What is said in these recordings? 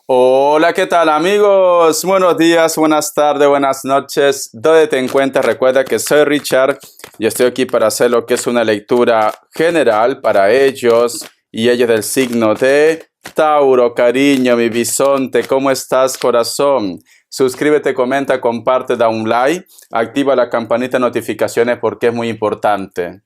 Hola, ¿qué tal amigos? Buenos días, buenas tardes, buenas noches. ¿Dónde te encuentras? Recuerda que soy Richard y estoy aquí para hacer lo que es una lectura general para ellos y ellos del signo de Tauro. Cariño, mi bisonte, ¿cómo estás, corazón? Suscríbete, comenta, comparte, da un like, activa la campanita de notificaciones porque es muy importante.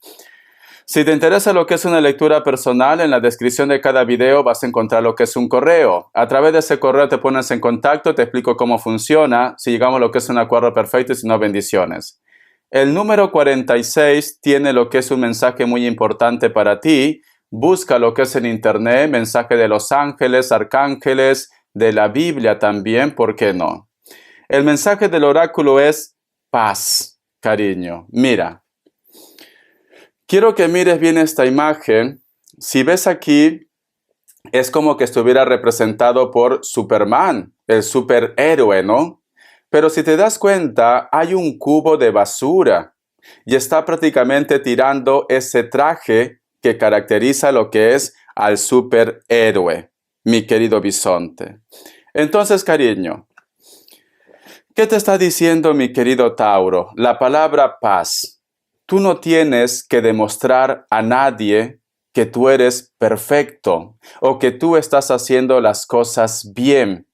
Si te interesa lo que es una lectura personal, en la descripción de cada video vas a encontrar lo que es un correo. A través de ese correo te pones en contacto, te explico cómo funciona, si llegamos a lo que es un acuerdo perfecto y si no, bendiciones. El número 46 tiene lo que es un mensaje muy importante para ti. Busca lo que es en internet, mensaje de los ángeles, arcángeles, de la Biblia también, ¿por qué no? El mensaje del oráculo es paz, cariño. Mira. Quiero que mires bien esta imagen. Si ves aquí, es como que estuviera representado por Superman, el superhéroe, ¿no? Pero si te das cuenta, hay un cubo de basura y está prácticamente tirando ese traje que caracteriza lo que es al superhéroe, mi querido bisonte. Entonces, cariño, ¿qué te está diciendo mi querido Tauro? La palabra paz. Tú no tienes que demostrar a nadie que tú eres perfecto o que tú estás haciendo las cosas bien.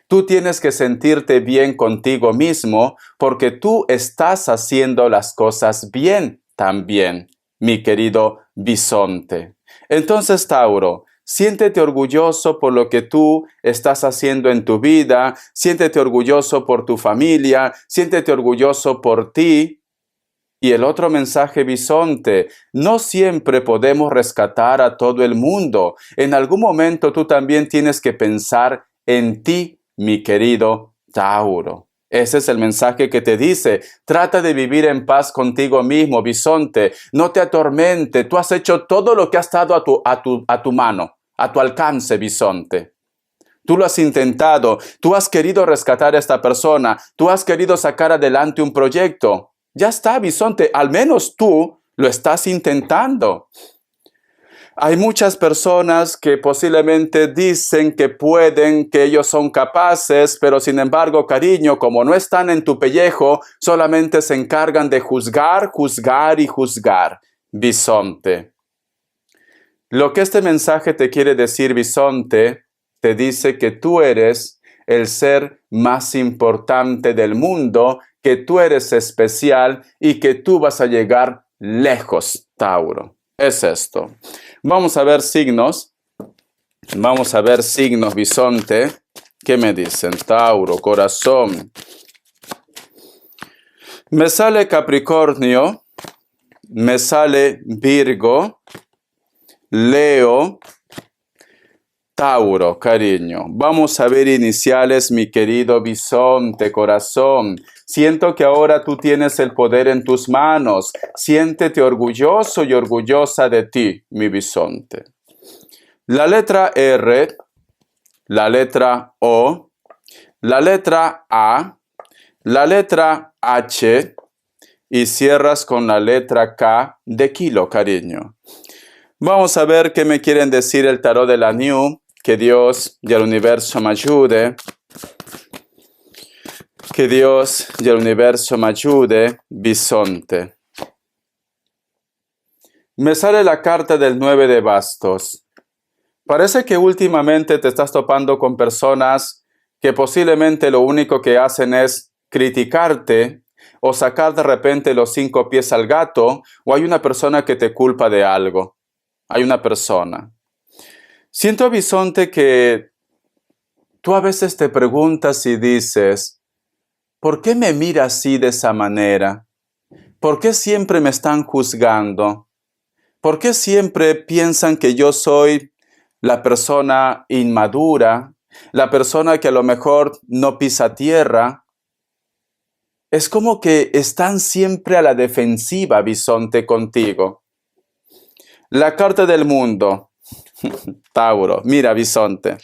Tú tienes que sentirte bien contigo mismo porque tú estás haciendo las cosas bien también, mi querido bisonte. Entonces, Tauro, siéntete orgulloso por lo que tú estás haciendo en tu vida, siéntete orgulloso por tu familia, siéntete orgulloso por ti. Y el otro mensaje, bisonte, no siempre podemos rescatar a todo el mundo. En algún momento tú también tienes que pensar en ti, mi querido Tauro. Ese es el mensaje que te dice, trata de vivir en paz contigo mismo, bisonte, no te atormente, tú has hecho todo lo que ha estado a tu mano, a tu alcance, bisonte. Tú lo has intentado, tú has querido rescatar a esta persona, tú has querido sacar adelante un proyecto. Ya está, bisonte, al menos tú lo estás intentando. Hay muchas personas que posiblemente dicen que pueden, que ellos son capaces, pero sin embargo, cariño, como no están en tu pellejo, solamente se encargan de juzgar, juzgar y juzgar, bisonte. Lo que este mensaje te quiere decir, bisonte, te dice que tú eres el ser más importante del mundo, que tú eres especial y que tú vas a llegar lejos, Tauro. Es esto. Vamos a ver signos. Vamos a ver signos, bisonte. ¿Qué me dicen? Tauro, corazón. Me sale Capricornio. Me sale Virgo. Leo. Tauro, cariño. Vamos a ver iniciales, mi querido bisonte, corazón. Siento que ahora tú tienes el poder en tus manos. Siéntete orgulloso y orgullosa de ti, mi bisonte. La letra R, la letra O, la letra A, la letra H y cierras con la letra K de kilo, cariño. Vamos a ver qué me quieren decir el tarot de la New. Que Dios y el universo me ayude. Que Dios y el universo me ayude, bisonte. Me sale la carta del 9 de bastos. Parece que últimamente te estás topando con personas que posiblemente lo único que hacen es criticarte o sacar de repente los 5 pies al gato, o hay una persona que te culpa de algo. Hay una persona. Siento, bisonte, que tú a veces te preguntas y dices, ¿por qué me mira así de esa manera? ¿Por qué siempre me están juzgando? ¿Por qué siempre piensan que yo soy la persona inmadura, la persona que a lo mejor no pisa tierra? Es como que están siempre a la defensiva, bisonte, contigo. La carta del mundo. Tauro, mira, bisonte.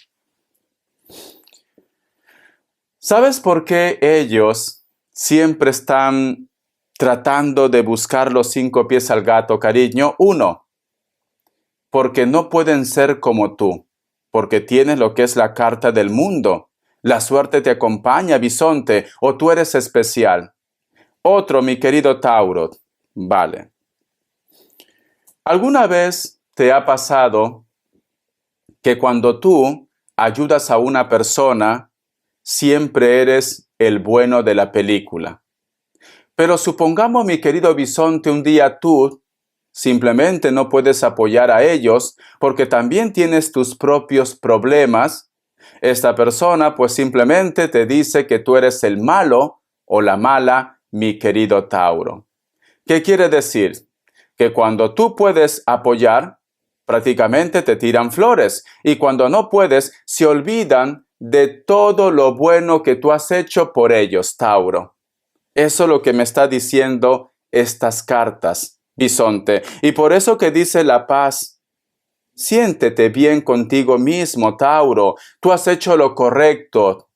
¿Sabes por qué ellos siempre están tratando de buscar los 5 pies al gato, cariño? 1, porque no pueden ser como tú. porque tienes lo que es la carta del mundo. La suerte te acompaña, bisonte, o tú eres especial. Otro, mi querido Tauro. Vale. ¿Alguna vez te ha pasado que cuando tú ayudas a una persona, siempre eres el bueno de la película? Pero supongamos, mi querido bisonte, un día tú simplemente no puedes apoyar a ellos porque también tienes tus propios problemas. Esta persona pues simplemente te dice que tú eres el malo o la mala, mi querido Tauro. ¿Qué quiere decir? Que cuando tú puedes apoyar, prácticamente te tiran flores, y cuando no puedes, se olvidan de todo lo bueno que tú has hecho por ellos, Tauro. Eso es lo que me está diciendo estas cartas, bisonte. Y por eso que dice la paz, siéntete bien contigo mismo, Tauro. Tú has hecho lo correcto.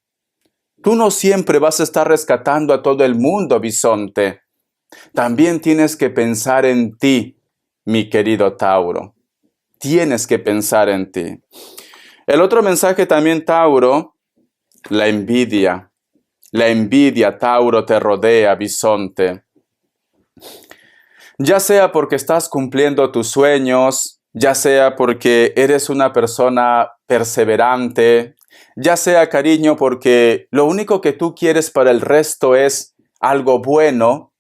Tú no siempre vas a estar rescatando a todo el mundo, bisonte. También tienes que pensar en ti, mi querido Tauro. Tienes que pensar en ti. El otro mensaje también, Tauro, la envidia. La envidia, Tauro, te rodea, bisonte. Ya sea porque estás cumpliendo tus sueños, ya sea porque eres una persona perseverante, ya sea, cariño, porque lo único que tú quieres para el resto es algo bueno.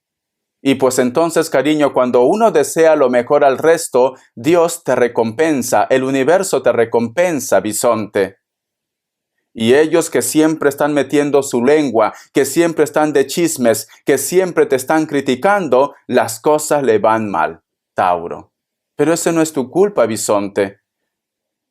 Y pues entonces, cariño, cuando uno desea lo mejor al resto, Dios te recompensa, el universo te recompensa, bisonte. Y ellos que siempre están metiendo su lengua, que siempre están de chismes, que siempre te están criticando, las cosas le van mal, Tauro. Pero eso no es tu culpa, bisonte.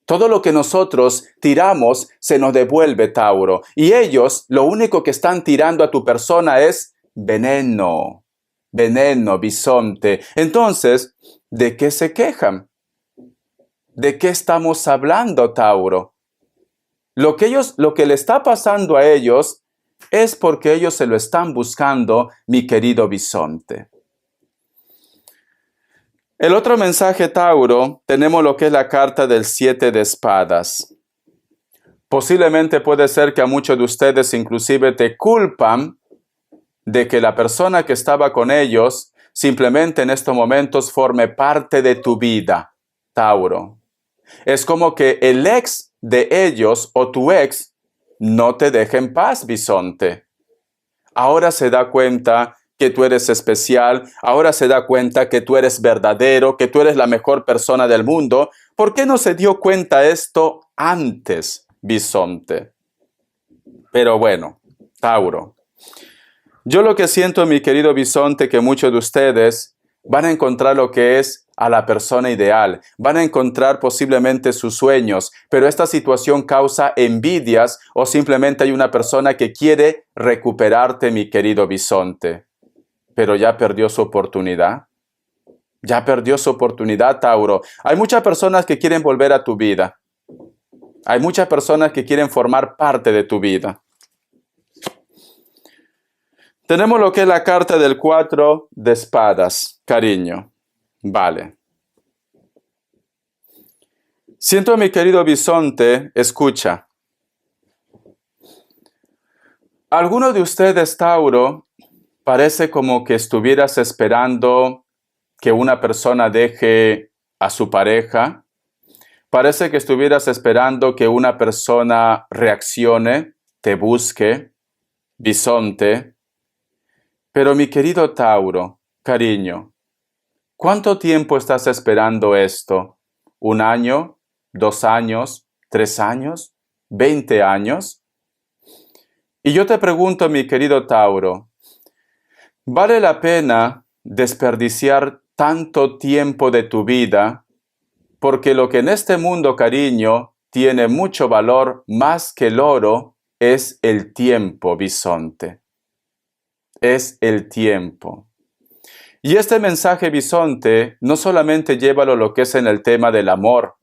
Todo lo que nosotros tiramos se nos devuelve, Tauro. Y ellos lo único que están tirando a tu persona es veneno. Veneno, bisonte. Entonces, ¿de qué se quejan? ¿De qué estamos hablando, Tauro? Lo que le está pasando a ellos es porque ellos se lo están buscando, mi querido bisonte. El otro mensaje, Tauro, tenemos lo que es la carta del 7 de espadas. Posiblemente puede ser que a muchos de ustedes inclusive te culpan de que la persona que estaba con ellos simplemente en estos momentos forme parte de tu vida, Tauro. Es como que el ex de ellos o tu ex no te deja en paz, bisonte. Ahora se da cuenta que tú eres especial, ahora se da cuenta que tú eres verdadero, que tú eres la mejor persona del mundo. ¿Por qué no se dio cuenta esto antes, bisonte? Pero bueno, Tauro. Yo lo que siento, mi querido bisonte, que muchos de ustedes van a encontrar lo que es a la persona ideal, van a encontrar posiblemente sus sueños, pero esta situación causa envidias o simplemente hay una persona que quiere recuperarte, mi querido bisonte, pero ya perdió su oportunidad. Ya perdió su oportunidad, Tauro. Hay muchas personas que quieren volver a tu vida. Hay muchas personas que quieren formar parte de tu vida. Tenemos lo que es la carta del 4 de espadas, cariño. Vale. Siento, mi querido bisonte, escucha. Alguno de ustedes, Tauro, parece como que estuvieras esperando que una persona deje a su pareja. Parece que estuvieras esperando que una persona reaccione, te busque, bisonte. Pero mi querido Tauro, cariño, ¿cuánto tiempo estás esperando esto? ¿1 año? 2 años, 3 años, 20 años. Y yo te pregunto, mi querido Tauro, ¿vale la pena desperdiciar tanto tiempo de tu vida? Porque lo que en este mundo, cariño, tiene mucho valor más que el oro, es el tiempo, bisonte. Es el tiempo. Y este mensaje, bisonte, no solamente llévalo lo que es en el tema del amor,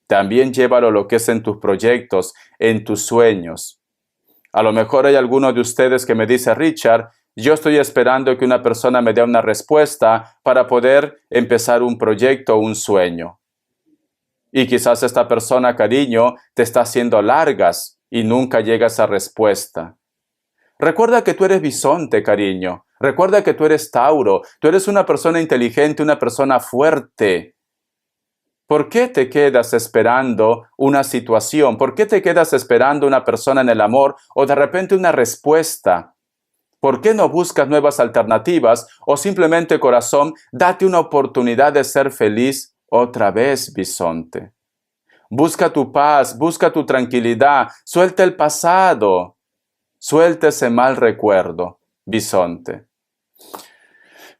también llévalo lo que es en tus proyectos, en tus sueños. A lo mejor hay alguno de ustedes que me dice, Richard, yo estoy esperando que una persona me dé una respuesta para poder empezar un proyecto o un sueño. Y quizás esta persona, cariño, te está haciendo largas y nunca llega esa respuesta. Recuerda que tú eres bisonte, cariño. Recuerda que tú eres Tauro. Tú eres una persona inteligente, una persona fuerte. ¿Por qué te quedas esperando una situación? ¿Por qué te quedas esperando una persona en el amor o de repente una respuesta? ¿Por qué no buscas nuevas alternativas o simplemente, corazón, date una oportunidad de ser feliz otra vez, bisonte? Busca tu paz, busca tu tranquilidad, suelta el pasado, suelta ese mal recuerdo, bisonte.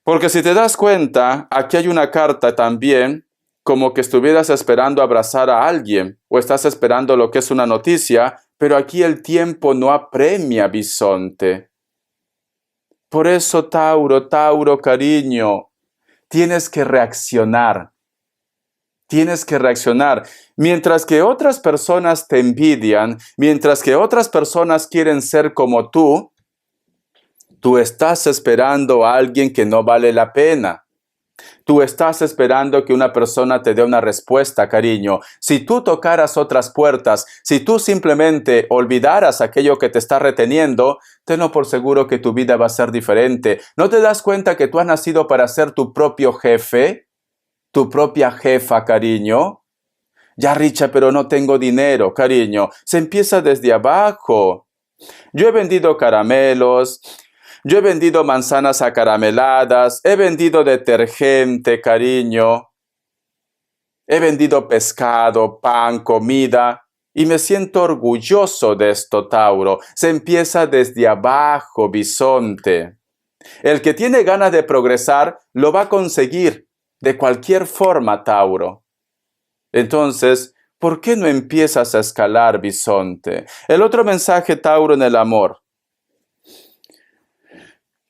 Porque si te das cuenta, aquí hay una carta también como que estuvieras esperando abrazar a alguien o estás esperando lo que es una noticia, pero aquí el tiempo no apremia, bisonte. Por eso, Tauro, cariño, tienes que reaccionar. Tienes que reaccionar. Mientras que otras personas te envidian, mientras que otras personas quieren ser como tú estás esperando a alguien que no vale la pena. Tú estás esperando que una persona te dé una respuesta, cariño. Si tú tocaras otras puertas, si tú simplemente olvidaras aquello que te está reteniendo, tenlo por seguro que tu vida va a ser diferente. ¿No te das cuenta que tú has nacido para ser tu propio jefe? ¿Tu propia jefa, cariño? Ya, Richa, pero no tengo dinero, cariño. Se empieza desde abajo. Yo he vendido caramelos. Yo he vendido manzanas acarameladas, he vendido detergente, cariño, he vendido pescado, pan, comida, y me siento orgulloso de esto, Tauro. Se empieza desde abajo, bisonte. El que tiene ganas de progresar, lo va a conseguir de cualquier forma, Tauro. Entonces, ¿por qué no empiezas a escalar, bisonte? El otro mensaje, Tauro, en el amor.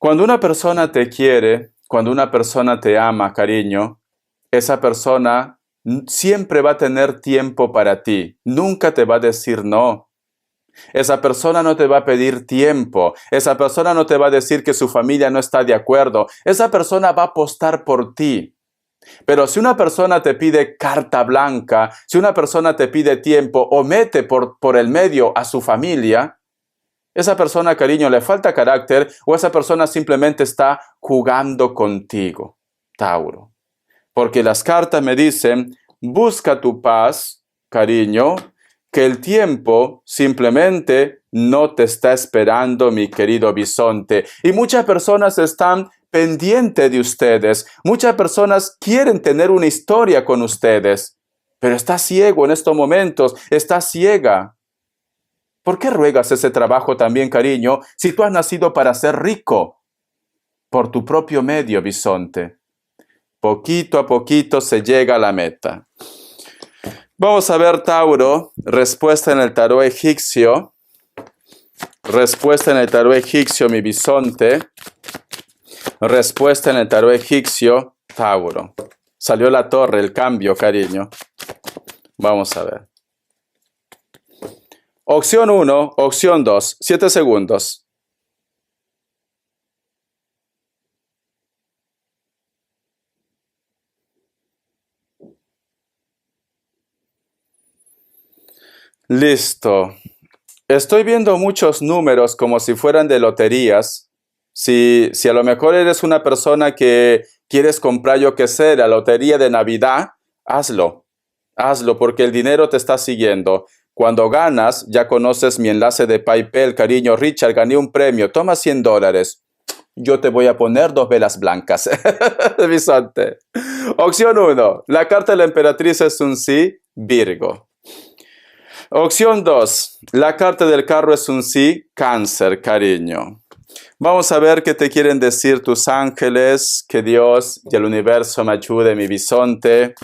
Cuando una persona te quiere, cuando una persona te ama, cariño, esa persona siempre va a tener tiempo para ti. Nunca te va a decir no. Esa persona no te va a pedir tiempo. Esa persona no te va a decir que su familia no está de acuerdo. Esa persona va a apostar por ti. Pero si una persona te pide carta blanca, si una persona te pide tiempo o mete por el medio a su familia, esa persona, cariño, le falta carácter o esa persona simplemente está jugando contigo, Tauro. Porque las cartas me dicen, busca tu paz, cariño, que el tiempo simplemente no te está esperando, mi querido bisonte. Y muchas personas están pendientes de ustedes. Muchas personas quieren tener una historia con ustedes. Pero estás ciego en estos momentos, estás ciega. ¿Por qué ruegas ese trabajo también, cariño, si tú has nacido para ser rico? Por tu propio medio, bisonte. Poquito a poquito se llega a la meta. Vamos a ver, Tauro, respuesta en el tarot egipcio. Respuesta en el tarot egipcio, mi bisonte. Respuesta en el tarot egipcio, Tauro. Salió la torre, el cambio, cariño. Vamos a ver. Opción 1, opción 2, 7 segundos. Listo. Estoy viendo muchos números como si fueran de loterías. Si a lo mejor eres una persona que quieres comprar, yo qué sé, la lotería de Navidad, hazlo. Hazlo porque el dinero te está siguiendo. Cuando ganas, ya conoces mi enlace de PayPal, cariño. Richard, gané un premio, toma $100. Yo te voy a poner 2 velas blancas. Bisonte. Opción 1. La carta de la emperatriz es un sí, Virgo. Opción 2. La carta del carro es un sí, Cáncer, cariño. Vamos a ver qué te quieren decir tus ángeles. Que Dios y el universo me ayude, mi bisonte.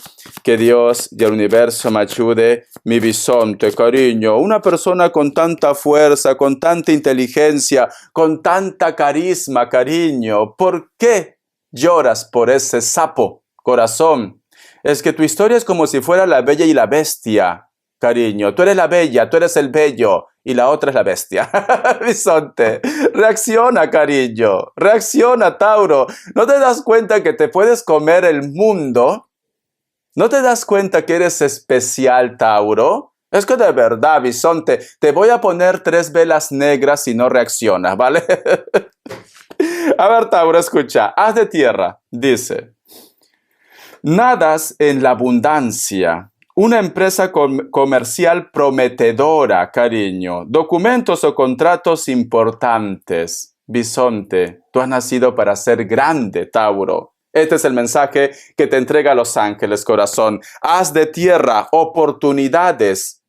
Que Dios y el universo me ayude, mi bisonte, cariño. Una persona con tanta fuerza, con tanta inteligencia, con tanta carisma, cariño. ¿Por qué lloras por ese sapo, corazón? Es que tu historia es como si fuera la bella y la bestia, cariño. Tú eres la bella, tú eres el bello. Y la otra es la bestia. Bisonte, reacciona, cariño. Reacciona, Tauro. ¿No te das cuenta que te puedes comer el mundo? ¿No te das cuenta que eres especial, Tauro? Es que de verdad, bisonte, te voy a poner 3 velas negras si no reaccionas, ¿vale? A ver, Tauro, escucha. Haz de tierra, dice. Nadas en la abundancia. Una empresa comercial prometedora, cariño. Documentos o contratos importantes. Bisonte, tú has nacido para ser grande, Tauro. Este es el mensaje que te entrega Los Ángeles, corazón. Haz de tierra oportunidades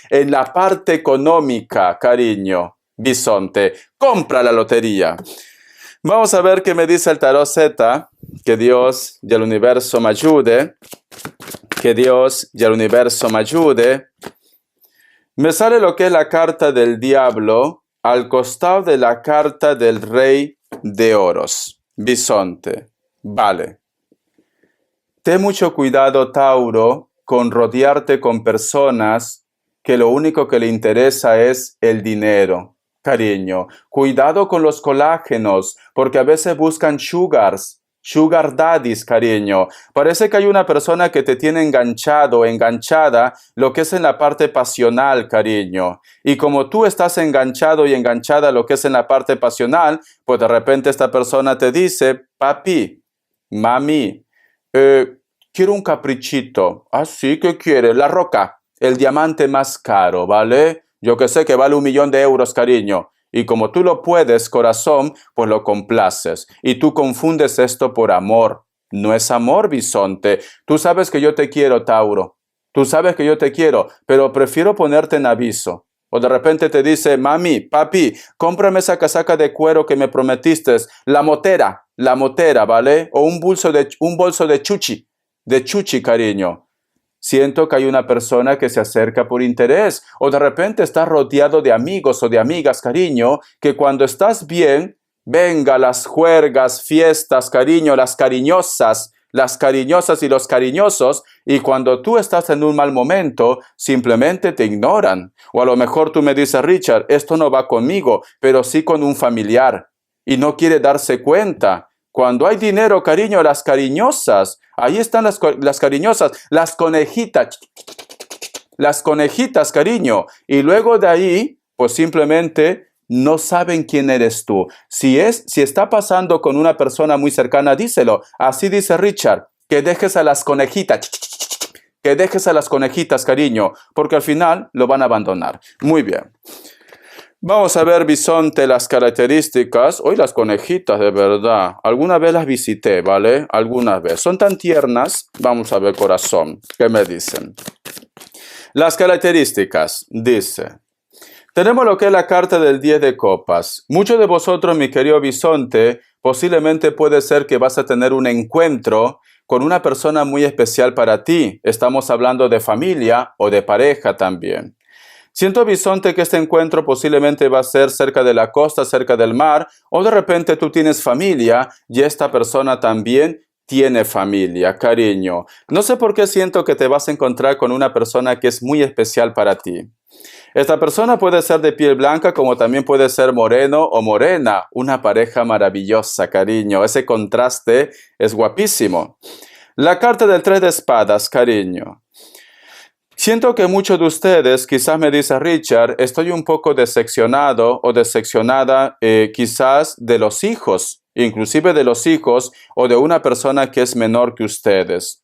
en la parte económica, cariño. Bisonte, compra la lotería. Vamos a ver qué me dice el tarot Z. Que Dios y el universo me ayude. Que Dios y el universo me ayude. Me sale lo que es la carta del diablo al costado de la carta del rey de oros. Bisonte. Vale. Ten mucho cuidado, Tauro, con rodearte con personas que lo único que le interesa es el dinero. Cariño, cuidado con los colágenos, porque a veces buscan sugar daddies, cariño. Parece que hay una persona que te tiene enganchado, enganchada, lo que es en la parte pasional, cariño. Y como tú estás enganchado y enganchada lo que es en la parte pasional, pues de repente esta persona te dice, papi, mami, quiero un caprichito. ¿Ah, sí? ¿Qué quieres? La roca, el diamante más caro, ¿vale? Yo que sé que vale 1.000.000 de euros, cariño. Y como tú lo puedes, corazón, pues lo complaces. Y tú confundes esto por amor. No es amor, bisonte. Tú sabes que yo te quiero, Tauro. Tú sabes que yo te quiero, pero prefiero ponerte en aviso. O de repente te dice, mami, papi, cómprame esa casaca de cuero que me prometiste. La motera, ¿vale? O un bolso de chuchi, cariño. Siento que hay una persona que se acerca por interés, o de repente estás rodeado de amigos o de amigas, cariño, que cuando estás bien, venga las juergas, fiestas, cariño, las cariñosas y los cariñosos, y cuando tú estás en un mal momento, simplemente te ignoran. O a lo mejor tú me dices, Richard, esto no va conmigo, pero sí con un familiar, y no quiere darse cuenta. Cuando hay dinero, cariño, las cariñosas, ahí están las cariñosas, las conejitas, cariño. Y luego de ahí, pues simplemente no saben quién eres tú. Si está pasando con una persona muy cercana, díselo. Así dice Richard, que dejes a las conejitas, cariño, porque al final lo van a abandonar. Muy bien. Vamos a ver, bisonte, las características. Hoy las conejitas, de verdad. Alguna vez las visité, ¿vale? Algunas veces. Son tan tiernas. Vamos a ver, corazón. ¿Qué me dicen? Las características. Dice. Tenemos lo que es la carta del 10 de copas. Muchos de vosotros, mi querido bisonte, posiblemente puede ser que vas a tener un encuentro con una persona muy especial para ti. Estamos hablando de familia o de pareja también. Siento, bisonte, que este encuentro posiblemente va a ser cerca de la costa, cerca del mar, o de repente tú tienes familia y esta persona también tiene familia, cariño. No sé por qué siento que te vas a encontrar con una persona que es muy especial para ti. Esta persona puede ser de piel blanca como también puede ser moreno o morena. Una pareja maravillosa, cariño. Ese contraste es guapísimo. La carta del 3 de espadas, cariño. Siento que muchos de ustedes, quizás me dice Richard, estoy un poco decepcionado o decepcionada quizás de los hijos, inclusive de los hijos o de una persona que es menor que ustedes.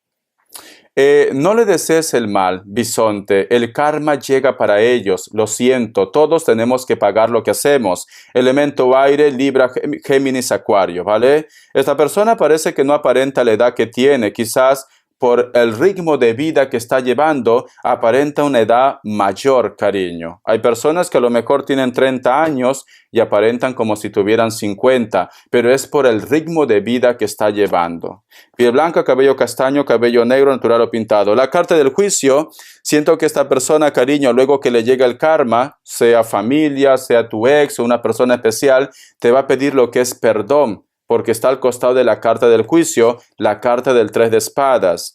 No le desees el mal, bisonte, el karma llega para ellos, lo siento, todos tenemos que pagar lo que hacemos. Elemento aire, Libra, Géminis, Acuario, ¿vale? Esta persona parece que no aparenta la edad que tiene, quizás por el ritmo de vida que está llevando, aparenta una edad mayor, cariño. Hay personas que a lo mejor tienen 30 años y aparentan como si tuvieran 50, pero es por el ritmo de vida que está llevando. Piel blanca, cabello castaño, cabello negro, natural o pintado. La carta del juicio, siento que esta persona, cariño, luego que le llega el karma, sea familia, sea tu ex o una persona especial, te va a pedir lo que es perdón, porque está al costado de la carta del juicio, la carta del 3 de espadas.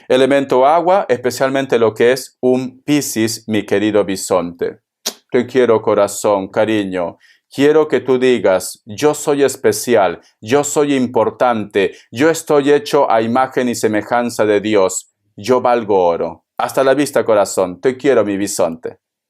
Elemento agua, especialmente lo que es un Piscis, mi querido bisonte. Te quiero, corazón, cariño. Quiero que tú digas, yo soy especial, yo soy importante, yo estoy hecho a imagen y semejanza de Dios, yo valgo oro. Hasta la vista, corazón, te quiero, mi bisonte.